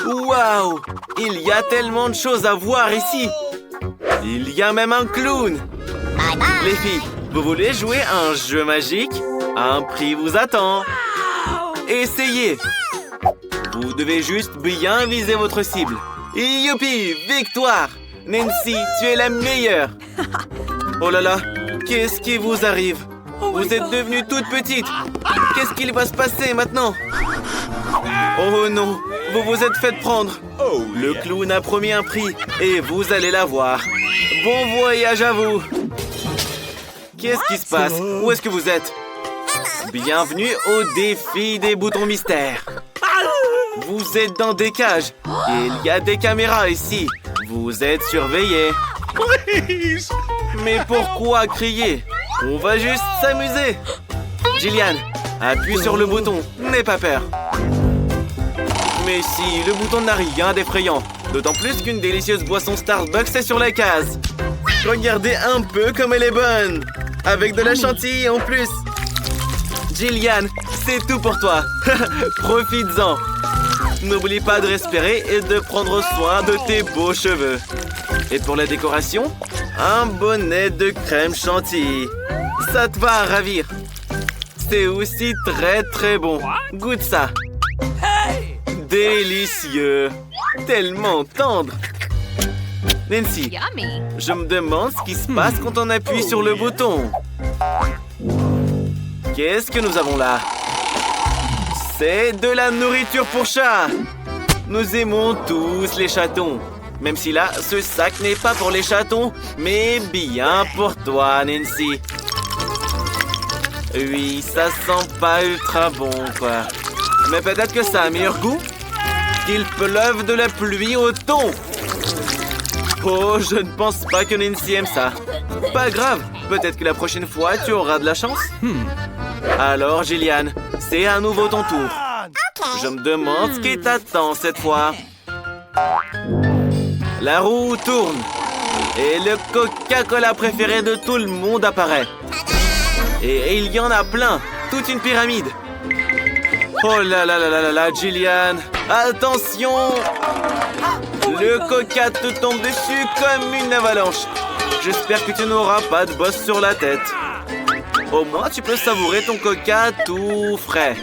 Waouh! Il y a tellement de choses à voir ici. Il y a même un clown. Les filles, vous voulez jouer à un jeu magique? Un prix vous attend. Essayez. Vous devez juste bien viser votre cible. Youpi! Victoire! Nancy, tu es la meilleure. Oh là là, qu'est-ce qui vous arrive? Vous êtes devenue toute petite. Qu'est-ce qu'il va se passer maintenant? Oh non, vous vous êtes fait prendre. Le clown a promis un prix et vous allez l'avoir. Bon voyage à vous. Qu'est-ce qui se passe? Où est-ce que vous êtes? Bienvenue au défi des boutons mystères. Vous êtes dans des cages. Il y a des caméras ici. Vous êtes surveillés. Mais pourquoi crier? On va juste s'amuser. Jillian, appuie sur le bouton. N'aie pas peur. Mais si, le bouton n'a rien d'effrayant. D'autant plus qu'une délicieuse boisson Starbucks est sur la case. Regardez un peu comme elle est bonne. Avec de la chantilly en plus. Jillian, c'est tout pour toi. Profites-en. N'oublie pas de respirer et de prendre soin de tes beaux cheveux. Et pour la décoration, un bonnet de crème chantilly. Ça te va à ravir. C'est aussi très bon. Goûte ça. Délicieux. Tellement tendre. Nancy, je me demande ce qui se passe quand on appuie sur le bouton. Qu'est-ce que nous avons là? C'est de la nourriture pour chat. Nous aimons tous les chatons. Même si là, ce sac n'est pas pour les chatons, mais bien pour toi, Nancy. Oui, ça sent pas ultra bon, quoi. Mais peut-être que ça a meilleur goût. Qu'il pleuve de la pluie au thon. Oh, je ne pense pas que Nancy aime ça. Pas grave, peut-être que la prochaine fois, tu auras de la chance. Alors, Jillian, c'est à nouveau ton tour. Je me demande ce qui t'attend cette fois. La roue tourne. Et le Coca-Cola préféré de tout le monde apparaît. Et il y en a plein. Toute une pyramide. Oh là là là là là là, Jillian. Attention! Le Coca te tombe dessus comme une avalanche. J'espère que tu n'auras pas de bosse sur la tête. Au moins, tu peux savourer ton Coca tout frais.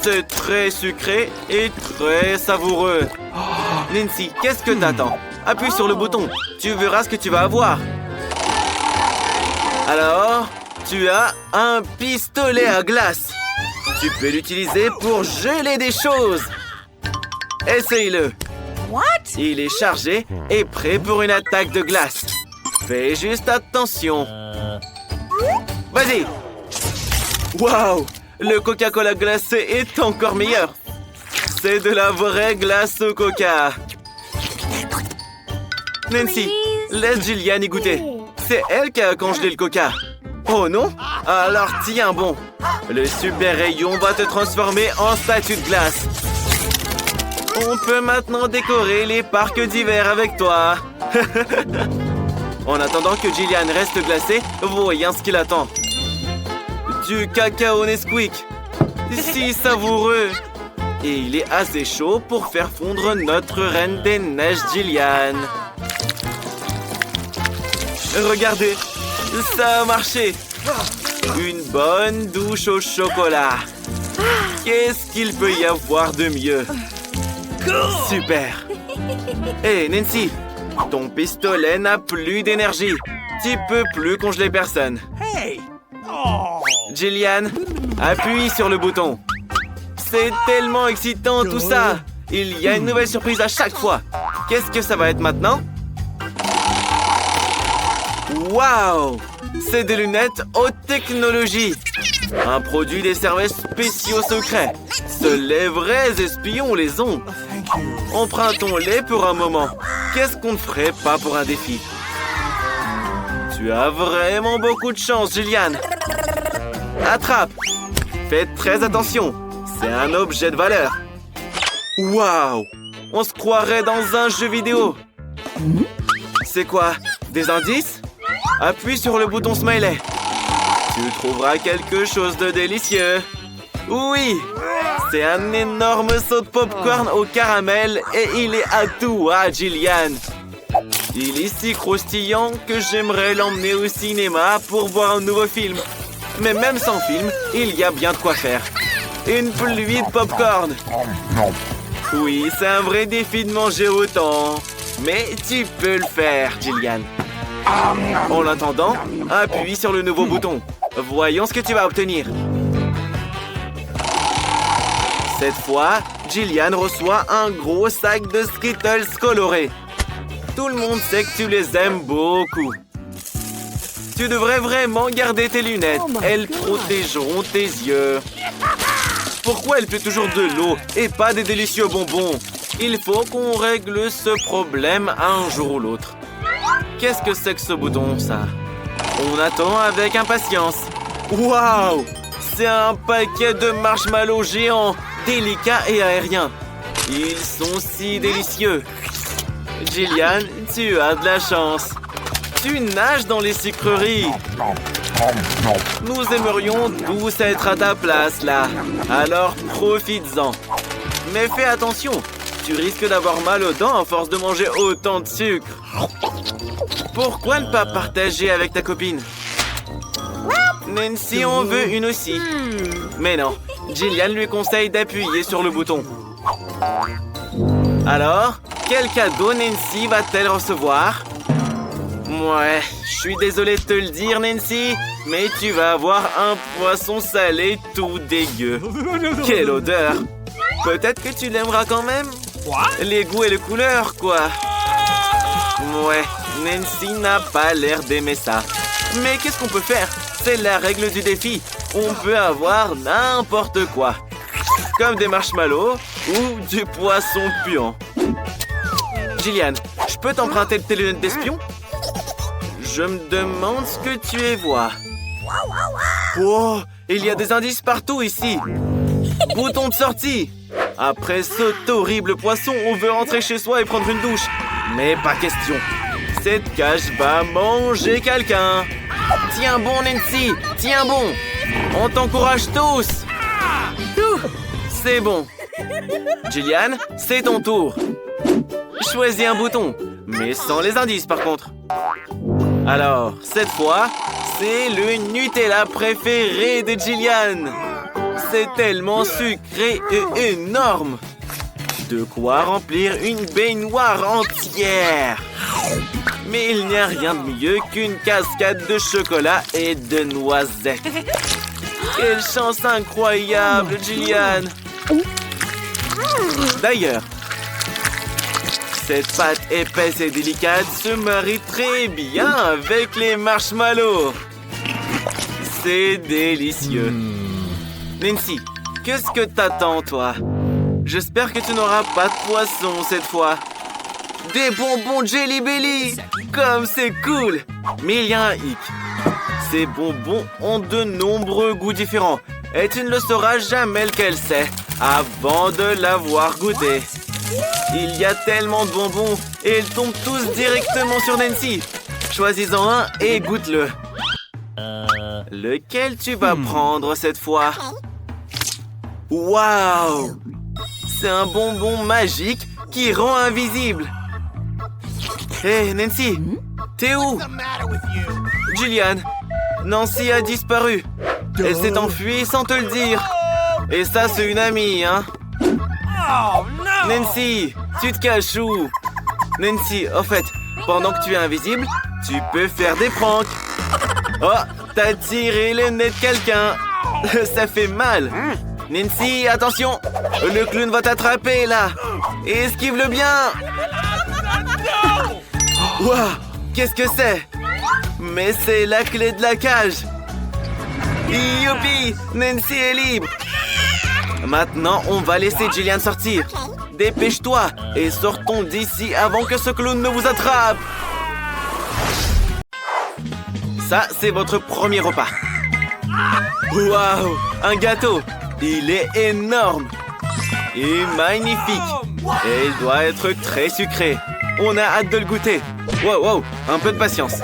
C'est très sucré et très savoureux. Nancy, qu'est-ce que t'attends? Appuie sur le bouton. Tu verras ce que tu vas avoir. Alors, tu as un pistolet à glace. Tu peux l'utiliser pour geler des choses. Essaye-le. Il est chargé et prêt pour une attaque de glace. Fais juste attention. Vas-y. Waouh! Le Coca-Cola glacé est encore meilleur. C'est de la vraie glace au coca. Nancy, laisse Jillian y goûter. C'est elle qui a congelé le coca. Oh non? Alors tiens bon. Le super rayon va te transformer en statue de glace. On peut maintenant décorer les parcs d'hiver avec toi. En attendant que Jillian reste glacée, voyons ce qu'il attend. Du cacao Nesquik. Si savoureux. Et il est assez chaud pour faire fondre notre reine des neiges Jillian. Regardez, ça a marché. Une bonne douche au chocolat. Qu'est-ce qu'il peut y avoir de mieux? Super. Hé, Nancy, ton pistolet n'a plus d'énergie. Tu peux plus congeler personne. Jillian, appuie sur le bouton. C'est tellement excitant tout ça. Il y a une nouvelle surprise à chaque fois. Qu'est-ce que ça va être maintenant? Waouh! C'est des lunettes haute technologie. Un produit des services spéciaux secrets. Seuls les vrais espions les ont. Empruntons-les pour un moment. Qu'est-ce qu'on ne ferait pas pour un défi? Tu as vraiment beaucoup de chance, Jillian. Attrape! Faites très attention. C'est un objet de valeur. Waouh! On se croirait dans un jeu vidéo. C'est quoi? Des indices? Appuie sur le bouton smiley. Tu trouveras quelque chose de délicieux. Oui! C'est un énorme saut de popcorn au caramel et il est à toi, Jillian. Il est si croustillant que j'aimerais l'emmener au cinéma pour voir un nouveau film. Mais même sans film, il y a bien de quoi faire. Une pluie de popcorn. Oui, c'est un vrai défi de manger autant. Mais tu peux le faire, Jillian. En attendant, appuie sur le nouveau bouton. Voyons ce que tu vas obtenir. Cette fois, Jillian reçoit un gros sac de Skittles colorés. Tout le monde sait que tu les aimes beaucoup. Tu devrais vraiment garder tes lunettes. Elles protégeront tes yeux. Pourquoi il pleut toujours de l'eau et pas des délicieux bonbons? Il faut qu'on règle ce problème un jour ou l'autre. Qu'est-ce que c'est que ce bouton, ça? On attend avec impatience. Waouh! C'est un paquet de marshmallows géants, délicats et aériens. Ils sont si délicieux. Jillian, tu as de la chance. Tu nages dans les sucreries. Nous aimerions tous être à ta place, là. Alors, profites-en. Mais fais attention. Tu risques d'avoir mal aux dents à force de manger autant de sucre. Pourquoi ne pas partager avec ta copine? Nancy en veut une aussi. Mais non, Jillian lui conseille d'appuyer sur le bouton. Alors, quel cadeau Nancy va-t-elle recevoir? Ouais, je suis désolé de te le dire, Nancy, mais tu vas avoir un poisson salé tout dégueu. Quelle odeur! Peut-être que tu l'aimeras quand même? Les goûts et les couleurs, quoi. Ouais, Nancy n'a pas l'air d'aimer ça. Mais qu'est-ce qu'on peut faire? C'est la règle du défi. On peut avoir n'importe quoi. Comme des marshmallows ou du poisson puant. Jillian, je peux t'emprunter tes lunettes d'espion? Je me demande ce que tu y vois. Oh, il y a des indices partout ici. Bouton de sortie. Après cet horrible poisson, on veut rentrer chez soi et prendre une douche. Mais pas question. Cette cage va manger quelqu'un. Tiens bon, Nancy. Tiens bon. On t'encourage tous. C'est bon. Jillian, c'est ton tour. Choisis un bouton, mais sans les indices par contre. Alors, cette fois, c'est le Nutella préféré de Jillian. C'est tellement sucré et énorme. De quoi remplir une baignoire entière. Mais il n'y a rien de mieux qu'une cascade de chocolat et de noisettes. Quelle chance incroyable, Jillian. D'ailleurs, cette pâte épaisse et délicate se marie très bien avec les marshmallows. C'est délicieux. Nancy, qu'est-ce que t'attends, toi? J'espère que tu n'auras pas de poisson cette fois. Des bonbons Jelly Belly! Comme c'est cool! Mais il y a un hic. Ces bonbons ont de nombreux goûts différents. Et tu ne le sauras jamais lequel c'est avant de l'avoir goûté. Il y a tellement de bonbons et ils tombent tous directement sur Nancy. Choisis-en un et goûte-le. Lequel tu vas prendre cette fois? Waouh! C'est un bonbon magique qui rend invisible. Hé, Nancy, t'es où? Jillian, Nancy a disparu. Elle s'est enfuie sans te le dire. Et ça, c'est une amie, hein? Nancy, tu te caches où? Nancy, au fait, pendant que tu es invisible, tu peux faire des pranks. Oh, t'as tiré le nez de quelqu'un. Ça fait mal. Nancy, attention. Le clown va t'attraper, là. Esquive-le bien. Waouh, qu'est-ce que c'est? Mais c'est la clé de la cage. Youpi, Nancy est libre. Maintenant, on va laisser Jillian sortir. Dépêche-toi et sortons d'ici avant que ce clown ne vous attrape. Ça, c'est votre premier repas. Waouh, un gâteau. Il est énorme et magnifique. Et il doit être très sucré. On a hâte de le goûter. Wow, un peu de patience.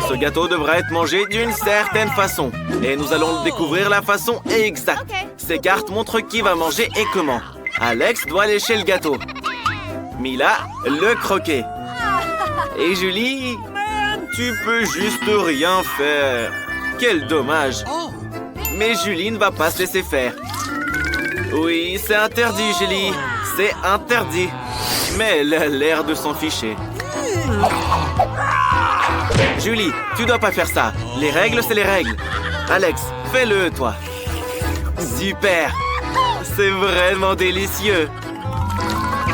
Ce gâteau devra être mangé d'une certaine façon. Et nous allons découvrir la façon exacte. Ces cartes montrent qui va manger et comment. Alex doit lécher le gâteau. Mila, le croquer. Et Julie, tu peux juste rien faire. Quel dommage. Mais Julie ne va pas se laisser faire. Oui, c'est interdit, Julie. C'est interdit. Mais elle a l'air de s'en ficher. Julie, tu dois pas faire ça. Les règles, c'est les règles. Alex, fais-le, toi. Super. C'est vraiment délicieux.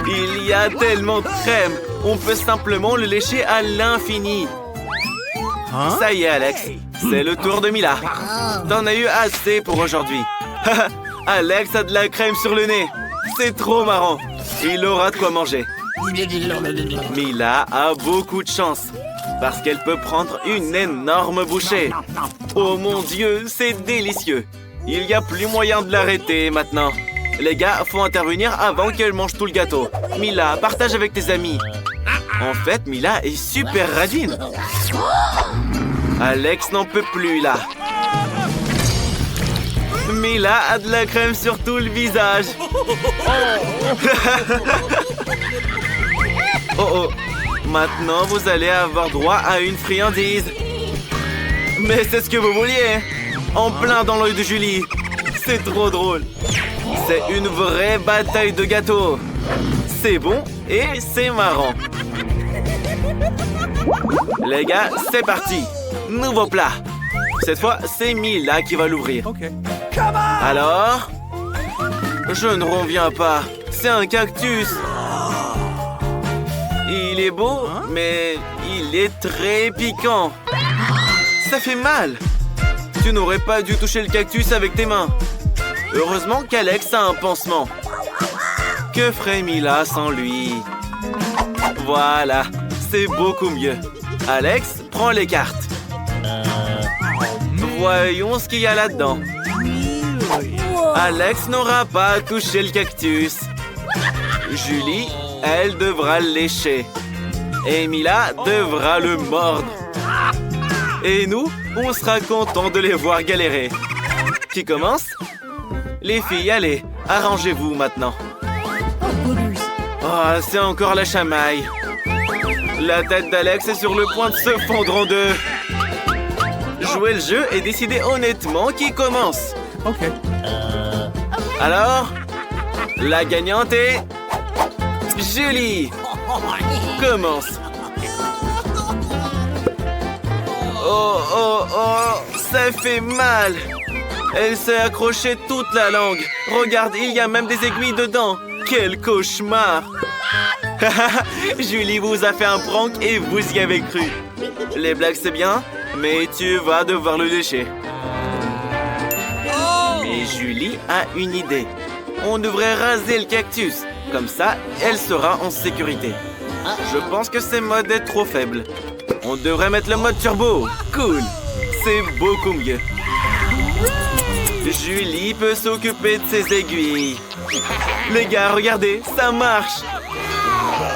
Il y a tellement de crème. On peut simplement le lécher à l'infini. Ça y est, Alex. C'est le tour de Mila. T'en as eu assez pour aujourd'hui. Alex a de la crème sur le nez. C'est trop marrant. Il aura de quoi manger. Mila a beaucoup de chance. Parce qu'elle peut prendre une énorme bouchée. Oh mon Dieu, c'est délicieux. Il n'y a plus moyen de l'arrêter maintenant. Les gars, faut intervenir avant qu'elle mange tout le gâteau. Mila, partage avec tes amis. En fait, Mila est super radine. Alex n'en peut plus, là. Mila a de la crème sur tout le visage. Oh oh. Maintenant, vous allez avoir droit à une friandise. Mais c'est ce que vous vouliez. En plein dans l'œil de Julie. C'est trop drôle. C'est une vraie bataille de gâteaux. C'est bon et c'est marrant. Les gars, c'est parti. Nouveau plat. Cette fois, c'est Mila qui va l'ouvrir. Alors? Je ne reviens pas. C'est un cactus. Il est beau, mais il est très piquant. Ça fait mal. Tu n'aurais pas dû toucher le cactus avec tes mains. Heureusement qu'Alex a un pansement. Que ferait Mila sans lui? Voilà, c'est beaucoup mieux. Alex, prends les cartes. Voyons ce qu'il y a là-dedans. Alex n'aura pas touché le cactus. Julie, elle devra le lécher. Et Mila devra le mordre. Et nous, on sera contents de les voir galérer. Qui commence? Les filles, allez, arrangez-vous maintenant. Oh, c'est encore la chamaille. La tête d'Alex est sur le point de se fondre en deux. Jouez le jeu et décidez honnêtement qui commence. Alors, la gagnante est... Julie. Commence. Oh, oh, oh, ça fait mal. Elle s'est accrochée toute la langue. Regarde, il y a même des aiguilles dedans. Quel cauchemar. Julie vous a fait un prank et vous y avez cru. Les blagues, c'est bien, mais tu vas devoir le lécher. Mais Julie a une idée. On devrait raser le cactus. Comme ça, elle sera en sécurité. Je pense que ce mode est trop faible. On devrait mettre le mode turbo. Cool. C'est beaucoup mieux. Julie peut s'occuper de ses aiguilles. Les gars, regardez, ça marche.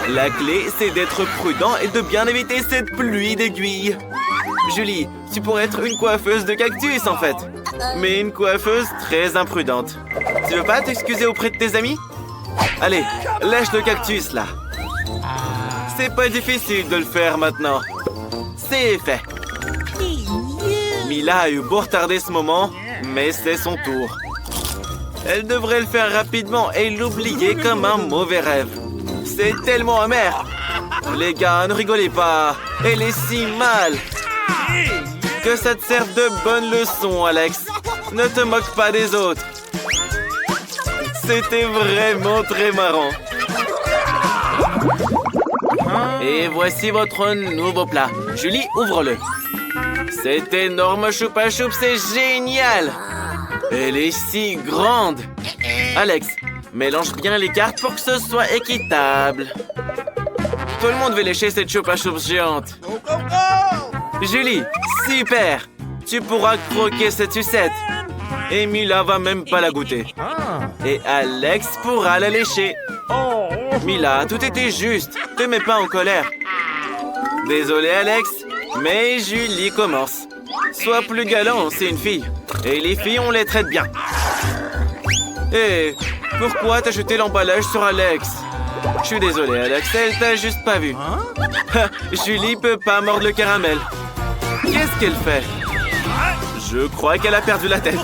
La clé, c'est d'être prudent et de bien éviter cette pluie d'aiguilles. Julie, tu pourrais être une coiffeuse de cactus, en fait. Mais une coiffeuse très imprudente. Tu veux pas t'excuser auprès de tes amis? Allez, lâche le cactus, là. C'est pas difficile de le faire maintenant. C'est fait. Mila a eu beau retarder ce moment, mais c'est son tour. Elle devrait le faire rapidement et l'oublier comme un mauvais rêve. C'est tellement amer. Les gars, ne rigolez pas. Elle est si mal. Que ça te serve de bonne leçon, Alex. Ne te moque pas des autres. C'était vraiment très marrant. Et voici votre nouveau plat. Julie, ouvre-le. Cet énorme choupa choup, c'est génial. Elle est si grande. Alex, mélange bien les cartes pour que ce soit équitable. Tout le monde veut lécher cette choupa choup géante. Julie, super. Tu pourras croquer cette sucette. Et Mila va même pas la goûter. Et Alex pourra la lécher. Mila, tout était juste. Te mets pas en colère. Désolé, Alex, mais Julie commence. Sois plus galant, c'est une fille. Et les filles, on les traite bien. Hé, pourquoi t'as jeté l'emballage sur Alex? Je suis désolé, Alex, elle t'a juste pas vu. Julie peut pas mordre le caramel. Qu'est-ce qu'elle fait? Je crois qu'elle a perdu la tête.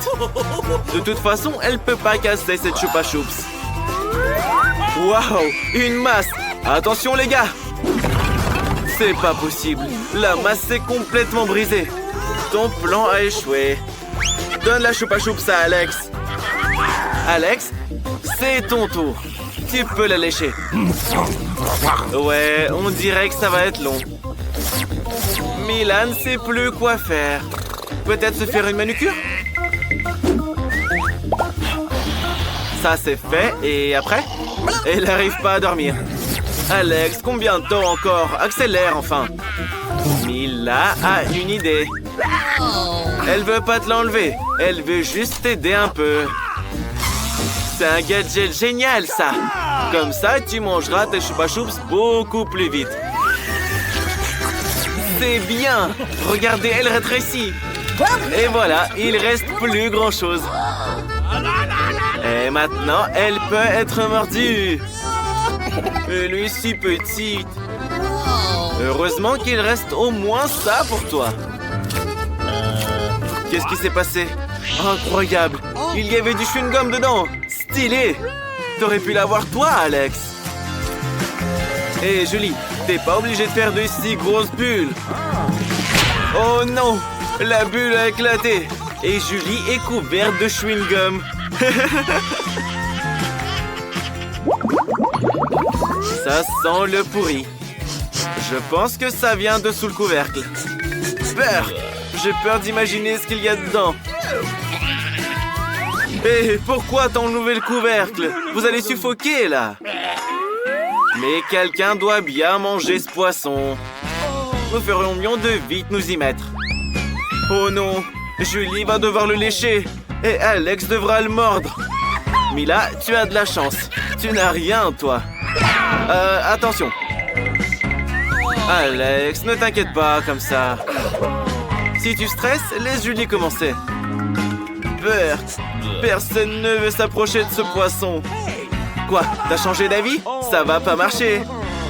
De toute façon, elle peut pas casser cette Chupa Chups. Waouh, une masse! Attention les gars! C'est pas possible. La masse est complètement brisée. Ton plan a échoué. Donne la Chupa Chups à Alex. Alex, c'est ton tour. Tu peux la lécher. Ouais, on dirait que ça va être long. Milan sait plus quoi faire. Peut-être se faire une manucure? Ça c'est fait, et après? Elle n'arrive pas à dormir. Alex, combien de temps encore? Accélère enfin. Mila a une idée. Elle veut pas te l'enlever. Elle veut juste t'aider un peu. C'est un gadget génial, ça. Comme ça, tu mangeras tes Chupa Chups beaucoup plus vite. C'est bien. Regardez, elle rétrécit. Et voilà, il reste plus grand-chose. Et maintenant, elle peut être mordue. Elle est si petite. Heureusement qu'il reste au moins ça pour toi. Qu'est-ce qui s'est passé? Incroyable. Il y avait du chewing-gum dedans. Stylé. T'aurais pu l'avoir toi, Alex. Hé, Julie, t'es pas obligé de faire de si grosses bulles. Oh non, la bulle a éclaté. Et Julie est couverte de chewing-gum. Ça sent le pourri. Je pense que ça vient de sous le couvercle. Peur! J'ai peur d'imaginer ce qu'il y a dedans. Hé, pourquoi t'as enlevé le couvercle? Vous allez suffoquer, là. Mais quelqu'un doit bien manger ce poisson. Nous ferions mieux de vite nous y mettre. Oh non, Julie va devoir le lécher. Et Alex devra le mordre. Mila, tu as de la chance. Tu n'as rien, toi. Attention. Alex, ne t'inquiète pas comme ça. Si tu stresses, laisse Julie commencer. Bert, personne ne veut s'approcher de ce poisson. Quoi, t'as changé d'avis? Ça va pas marcher.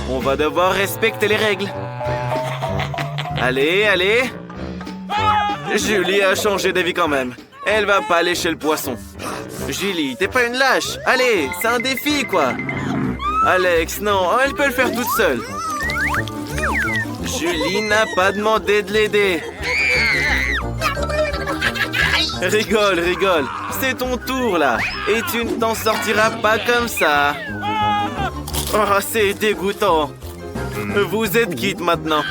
On va devoir respecter les règles. Allez, allez. Julie a changé d'avis quand même. Elle va pas lécher le poisson. Julie, t'es pas une lâche. Allez, c'est un défi, quoi. Alex, non, elle peut le faire toute seule. Julie n'a pas demandé de l'aider. Rigole, rigole. C'est ton tour, là. Et tu ne t'en sortiras pas comme ça. Oh, c'est dégoûtant. Vous êtes quitte maintenant.